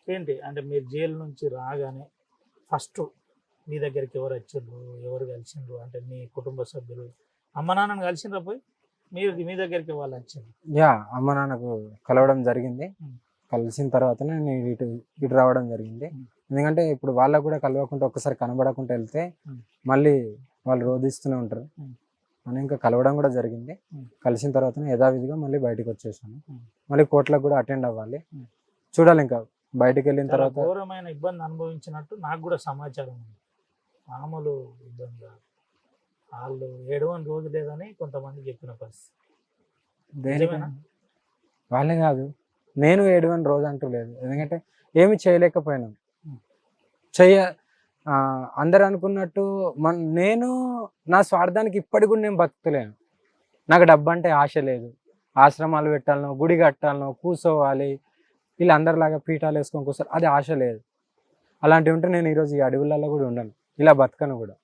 ఏంటి అంటే మీరు జైలు నుంచి రాగానే ఫస్ట్ మీ దగ్గరికి ఎవరు వచ్చిండ్రు, ఎవరు కలిసిండ్రు? అంటే మీ కుటుంబ సభ్యులు, అమ్మ నాన్నని కలిసిండ్రా పోయి? మీరు మీ దగ్గరికి వాళ్ళు వచ్చిండ్రు? అమ్మ నాన్నకు కలవడం జరిగింది. ఉమ్. కలిసిన తర్వాతనే నేను ఇటు ఇటు రావడం జరిగింది. ఎందుకంటే ఇప్పుడు వాళ్ళకు కూడా కలవకుండా ఒక్కసారి కనబడకుండా వెళ్తే మళ్ళీ వాళ్ళు రోధిస్తూనే ఉంటారు అని ఇంకా కలవడం కూడా జరిగింది. కలిసిన తర్వాతనే యథావిధిగా మళ్ళీ బయటకు వచ్చేసాను. మళ్ళీ కోర్టులకు కూడా అటెండ్ అవ్వాలి. చూడాలి ఇంకా బయటకు వెళ్ళిన చాలా తర్వాత. ఘోరమైన ఇబ్బంది అనుభవించినట్టు నాకు కూడా సమాచారం ఉంది. మామూలు ఇబ్బంది కాదు. వాళ్ళు ఏడవని రోజు లేదని కొంతమంది చెప్పిన పరిస్థితి. దేనికైనా వాళ్ళే కాదు, నేను ఏడవని రోజు అంటూ లేదు. ఎందుకంటే ఏమి చేయలేకపోయాను. అందరు అనుకున్నట్టు నేను నా స్వార్థానికి ఇప్పటికి కూడా నేను బతుకుతలేను. నాకు డబ్బు అంటే ఆశ లేదు. ఆశ్రమాలు పెట్టాలనో, గుడి కట్టాలనో, కూర్చోవాలి, ఇలా అందరిలాగా పీఠాలు వేసుకొని కూర్చోవాలి, అది ఆశ లేదు. అలాంటివి ఉంటే నేను ఈరోజు ఈ అడవులలో కూడా ఉండను, ఇలా బతకను కూడా.